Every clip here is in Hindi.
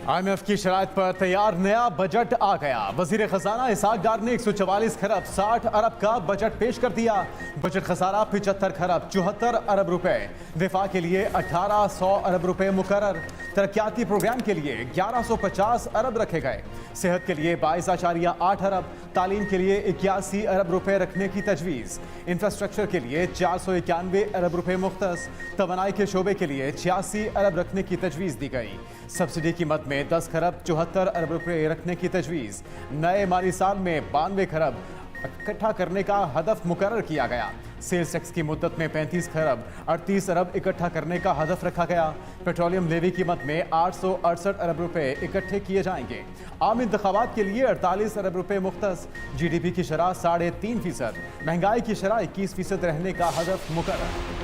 IMF की शराइत पर तैयार नया बजट आ गया। वजीर खजाना इसहाक डार ने 144 खरब 60 अरब का बजट पेश कर दिया। बजट खसारा 75 खरब 74 अरब रुपए, दिफा के लिए 1800 अरब रुपए मुकर्रर, तरक्याती प्रोग्राम के लिए 1150 अरब रखे गए, सेहत के लिए 22.8 अरब, तालीम के लिए 81 अरब रुपए रखने की तजवीज़, इंफ्रास्ट्रक्चर के लिए 491 अरब रुपए मुख्तस, तवानाई के शोबे के लिए 86 अरब रखने की तजवीज़ दी गई। सब्सिडी कीमत में 10 खरब 74 अरब रुपए रखने की तजवीज़। नए माली साल में 92 खरब इकट्ठा करने का हदफ मुकर्रर किया गया। सेल्स टैक्स की मुद्दत में 35 खरब 38 अरब इकट्ठा करने का हदफ रखा गया। पेट्रोलियम लेवी कीमत में 868 अरब रुपए इकट्ठे किए जाएंगे। आम इंतखाबात के लिए 48 अरब रुपए मुख्तस। GDP की शरह 3.5%, महंगाई की शरह 21% रहने का हदफ मुकर्रर।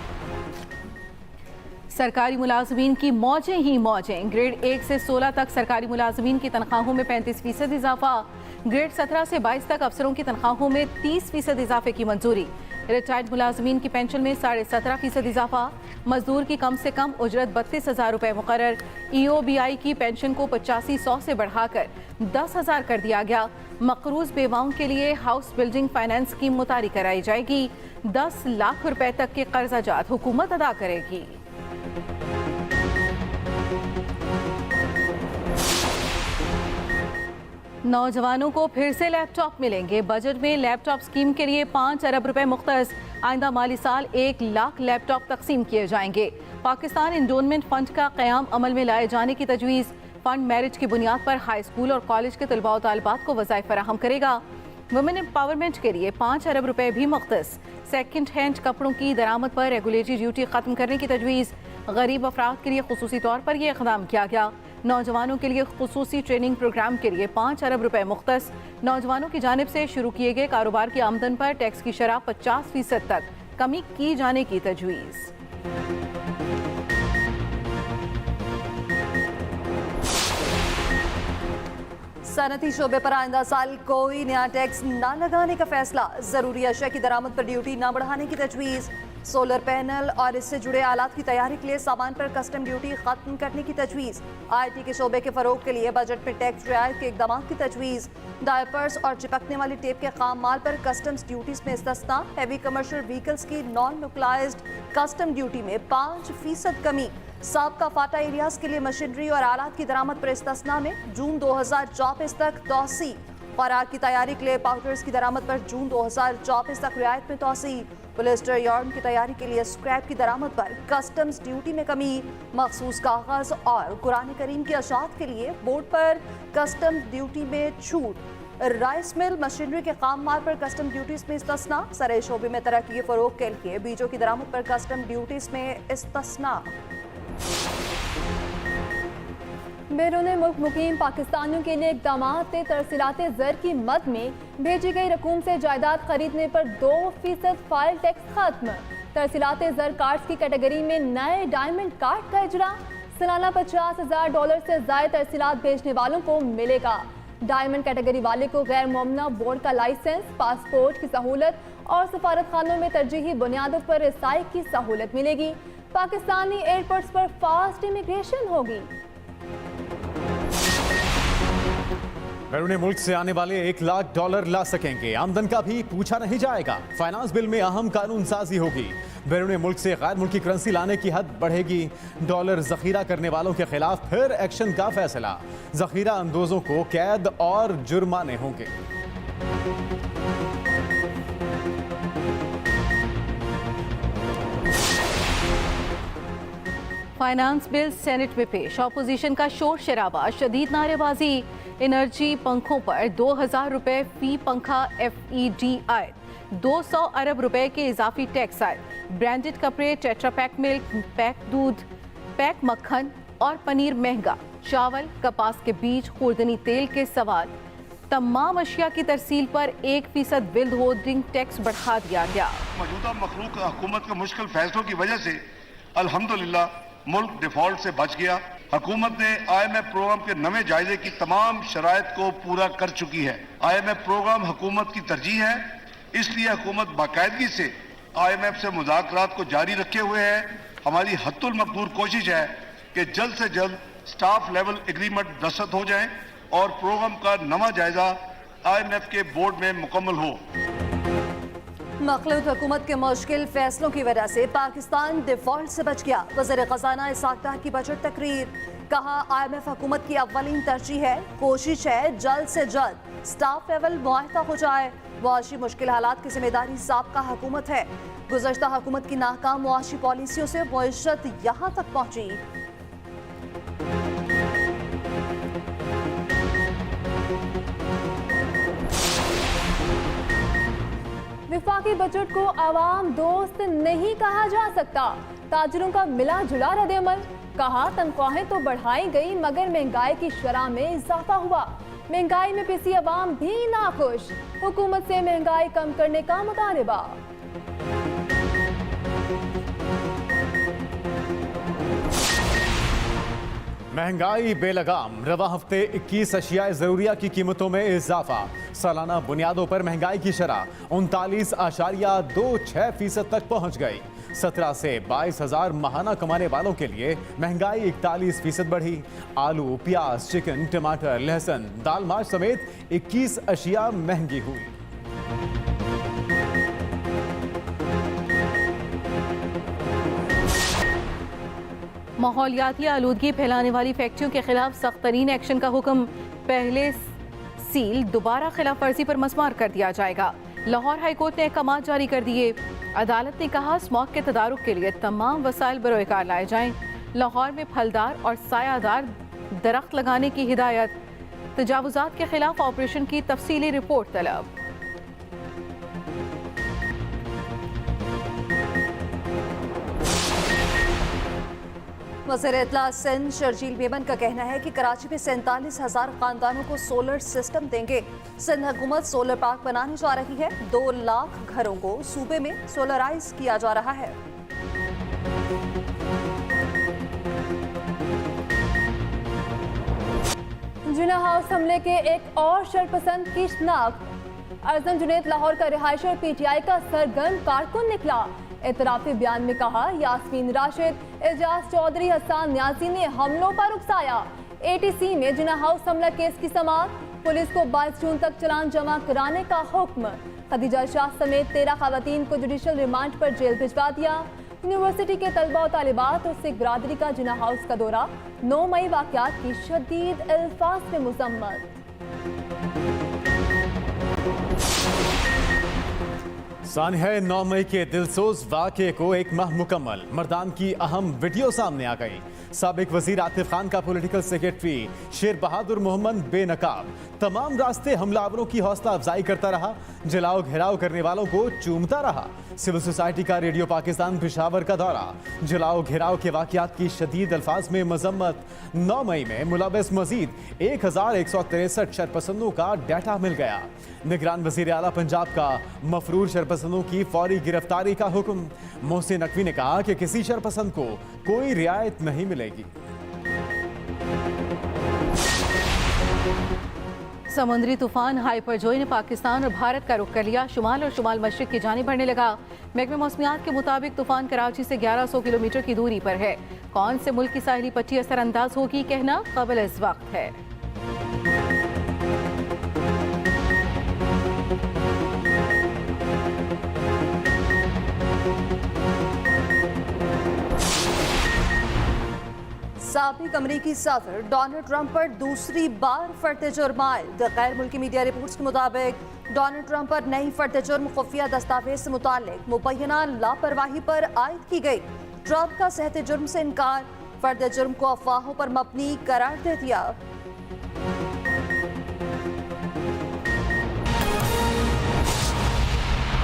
सरकारी मुलाजमीन की मौजें ही मौजें। ग्रेड 1 से 16 तक सरकारी मुलाजमीन की तनख्वाहों में 35% इजाफा। ग्रेड 17 से 22 तक अफसरों की तनख्वाहों में 30% इजाफे की मंजूरी। रिटायर्ड मुलाजमीन की पेंशन में 17.5% इजाफा। मजदूर की कम से कम उजरत 32,000 रुपये मुकर्रर। EOBI की पेंशन को 8500 से बढ़ाकर 10,000 कर दिया गया। मकरूज बेवाओं के लिए हाउस बिल्डिंग फाइनेंस स्कीम मुतारी कराई जाएगी। 10 लाख रुपए तक के कर्जाजात हुकूमत अदा करेगी। नौजवानों को फिर से लैपटॉप मिलेंगे। बजट में लैपटॉप स्कीम के लिए 5 अरब रुपए मुख्तस। आइंदा माली साल 1 लाख लैपटॉप तकसीम किए जाएंगे। पाकिस्तान इंडोनमेंट फंड का क़याम अमल में लाए जाने की तजवीज़। फंड मेरिट की बुनियाद पर हाई स्कूल और कॉलेज के तलबा और तालिबात को वज़ाइफ फराहम करेगा। वुमेन एम्पावरमेंट के लिए 5 अरब रुपए भी मुख्तस। सेकेंड हैंड कपड़ों की दरामद पर रेगुलेटरी ड्यूटी खत्म करने की तजवीज़। गरीब अफराद के लिए खुसूसी तौर पर यह इक़दाम किया गया। नौजवानों के लिए खुसूसी ट्रेनिंग प्रोग्राम के लिए 5 अरब रुपए मुख्तस। नौजवानों की जानिब से शुरू किए गए कारोबार की आमदन पर टैक्स की शरह 50% तक कमी की जाने की तजवीज़। सनती शोबे पर आइंदा साल कोई नया टैक्स न लगाने का फैसला। जरूरी अशिया की दरामद पर ड्यूटी न बढ़ाने की तजवीज़। सोलर पैनल और इससे जुड़े आलात की तैयारी के लिए सामान पर कस्टम ड्यूटी खत्म करने की तजवीज़। IT के शोबे के फरोग के लिए बजट में टैक्स रियायत के इकदाम की तजवीज़। डायपर्स और चिपकने वाली टेप के खाम माल पर कस्टम्स ड्यूटीज में इस्तिस्ना। हैवी कमर्शियल व्हीकल्स की नॉन लोकलाइज्ड कस्टम ड्यूटी में 5% कमी। साबका फाटा एरियाज के लिए मशीनरी और आलात की दरामद पर इस्तिस्ना में जून 2024 तक तोसी। खुराक की तैयारी के लिए पाउडर्स की दरामद पर जून 2024 तक रियायत में तोसी। पोलिस्टर यार्न की तैयारी के लिए स्क्रैप की दरामद पर कस्टम्स ड्यूटी में कमी। मखसूस कागज और कुरान करीम की अशात के लिए बोर्ड पर कस्टम ड्यूटी में छूट। राइस मिल मशीनरी के खाम माल पर कस्टम ड्यूटीज में इस्तिस्ना। सरे शोबे में तरक्की फरोग के लिए बीजों की दरामद पर कस्टम ड्यूटीज में इस्तिस्ना। बैरून मुल्क मुकीम पाकिस्तानियों के लिए इक़दाम। तरसीलात ज़र की मद में भेजी गई रकूम से जायदाद खरीदने पर 2% फाइल टैक्स खत्म। तरसीलात ज़र कार्ड्स की कैटेगरी में नए डायमंड कार्ड का इजरा। सालाना $50,000 से ज़ायद तरसीलात भेजने वालों को मिलेगा। डायमंड कैटेगरी वाले को गैर मुमना बोर्ड का लाइसेंस, पासपोर्ट की सहूलत और सफारत खानों में तरजीही बुनियादों पर रसाई की सहूलत मिलेगी। पाकिस्तानी एयरपोर्ट्स पर फास्ट इमिग्रेशन होगी। बैरून मुल्क से आने वाले $1 लाख ला सकेंगे। आमदन का भी पूछा नहीं जाएगा। फाइनेंस बिल में अहम कानून साजी होगी। बैरून मुल्क से गैर मुल्की करेंसी लाने की हद बढ़ेगी। डॉलर जखीरा करने वालों के खिलाफ फिर एक्शन का फैसला। जखीरा अंदोजों को कैद और जुर्माने होंगे। फाइनेंस बिल सेनेट में पेश। अपोजिशन का शोर शराबा, शदीद नारेबाजी। एनर्जी पंखों पर 2,000 रुपए फी पंखा FED आए। 200 अरब रुपए के इजाफी टैक्स आए। ब्रांडेड कपड़े, टेट्रा पैक मिल्क, पैक दूध, पैक मक्खन और पनीर महंगा। चावल, कपास के बीज, खुर्दनी तेल के सवाल। तमाम अशिया की तरसील पर 1% विल्ड होल्डिंग टैक्स बढ़ा दिया गया। मौजूदा मखलूक हुकूमत के मुश्किल फैसलों की वजह से अल्हम्दुलिल्लाह मुल्क डिफॉल्ट से बच गया। हुकूमत ने IMF प्रोग्राम के नवे जायजे की तमाम शराइत को पूरा कर चुकी है। IMF प्रोग्राम हुकूमत की तरजीह है, इसलिए हुकूमत बाकायदगी से IMF से मुज़ाकरात को जारी रखे हुए है। हमारी हद्दुल मक़दूर कोशिश है कि जल्द से जल्द स्टाफ लेवल एग्रीमेंट दस्तखत हो जाएं और प्रोग्राम का नवा जायजा IMF के बोर्ड में मुकम्मल हो। मखलूत हुकूमत के मुश्किल फैसलों की वजह से पाकिस्तान डिफॉल्ट से बच गया। वज़ीर ख़ज़ाना इसाक डार की बजट तकरीर, कहा IMF हुकूमत की अव्वलीन तरजीह है, कोशिश है जल्द से जल्द स्टाफ लेवल मुआहदा हो जाए। मुआशी मुश्किल हालात की जिम्मेदारी साबका हुकूमत है। गुज़श्ता हुकूमत की नाकाम मुआशी पॉलिसियों से मईशत यहाँ तक पहुँची। विफाकी बजट को आवाम दोस्त नहीं कहा जा सकता। ताजरों का मिला जुला रद्द-ए-अमल, कहा तनख्वाहें तो बढ़ाई गई मगर महंगाई की शरह में इजाफा हुआ। महंगाई में पिसी आवाम भी नाखुश, हुकूमत से महंगाई कम करने का मुतालबा। महंगाई बेलगाम, रवा हफ्ते 21 अशियाए ज़रूरिया की कीमतों में इजाफा। सालाना बुनियादों पर महंगाई की शरह 39.26% तक पहुंच गई। 17 से 22,000 माहाना कमाने वालों के लिए महंगाई 41% बढ़ी। आलू, प्याज, चिकन, टमाटर, लहसुन, दाल, मार्च समेत 21 अशिया महंगी हुई। माहौलियाती आलूदगी फैलाने वाली फैक्ट्रियों के खिलाफ सख्त तरीन एक्शन का हुक्म। पहले सील दोबारा खिलाफ वर्जी पर मसमार कर दिया जाएगा। लाहौर हाईकोर्ट ने अहकाम जारी कर दिए। अदालत ने कहा स्मॉग के तदारुक के लिए तमाम वसाइल बरोकार लाए जाएं। लाहौर में फलदार और सायादार दरख्त लगाने की हिदायत। तजावुजात के खिलाफ ऑपरेशन की तफसीली रिपोर्ट तलब। वज़ीर इत्तला सिंध शर्जील मेमन का कहना है कि कराची में 47,000 खानदानों को सोलर सिस्टम देंगे। सिंध हुकूमत सोलर पार्क बनाने जा रही है। 2 लाख घरों को सूबे में सोलराइज किया जा रहा है। जिना हाउस हमले के एक और शरपसंद की शिनाख्त। अज़म जुनैद लाहौर का रिहायशी और PTI का सरगर्म कारकुन निकला। एतराफी बयान में कहा यास्मीन राशिद, एजाज चौधरी, हसन न्याजी ने हमलों पर उकसाया। ATC में जिना हाउस हमला केस की समाअत, पुलिस को 22 जून तक चालान जमा कराने का हुक्म। खदीजा शाह समेत 13 खवातीन को जुडिशल रिमांड पर जेल भिजवा दिया। यूनिवर्सिटी के तलबा और तालिबात और सिख बरादरी का जिना हाउस का दौरा। 9 मई वाक़यात की शदीद अल्फाज में मुज़म्मत। सानिया 9 मई के दिलसोज वाक़े को 1 माह मुकम्मल। मर्दान की अहम वीडियो सामने आ गई। साबिक वजीर आतिफ खान का पॉलिटिकल सेक्रेटरी शेर बहादुर मोहम्मद बेनकाब तमाम रास्ते हमलावरों की हौसला अफजाई करता रहा। जलाओ घेराव करने वालों को चूमता रहा। सिविल सोसाइटी का रेडियो पाकिस्तान पेशावर का दौरा। जलाओ घेराव के वाक़यात की शदीद अल्फाज में मजम्मत। 9 मई में मुलविस मजीद 1163 शरपसंदों का डाटा मिल गया। निगरान वजीर आला पंजाब का मफरूर शरपसंदों की फौरी गिरफ्तारी का हुक्म। मोहसिन नकवी ने कहा कि किसी शरपसंद को कोई रियायत नहीं मिलेगी। समुद्री तूफान हाइपरजोई ने पाकिस्तान और भारत का रुख कर लिया। शुमाल और शुमाल मशरिक की जानिब बढ़ने लगा। महकमे मौसमियात के मुताबिक तूफान कराची से 1100 किलोमीटर की दूरी पर है। कौन से मुल्क की साहिली पट्टी असरअंदाज होगी कहना काबिल इस वक्त है। साबिक अमरीकी सदर डोनाल्ड ट्रंप पर दूसरी बार फर्द जुर्म आयद। गैर मुल्की मीडिया रिपोर्ट्स के मुताबिक डोनाल्ड ट्रंप पर नई फर्द जुर्म खुफिया दस्तावेज से मुताल्लिक मुबैना लापरवाही पर आयद की गई। ट्रंप का सहते जुर्म से इनकार, फर्द जुर्म को अफवाहों पर मबनी करार दे दिया।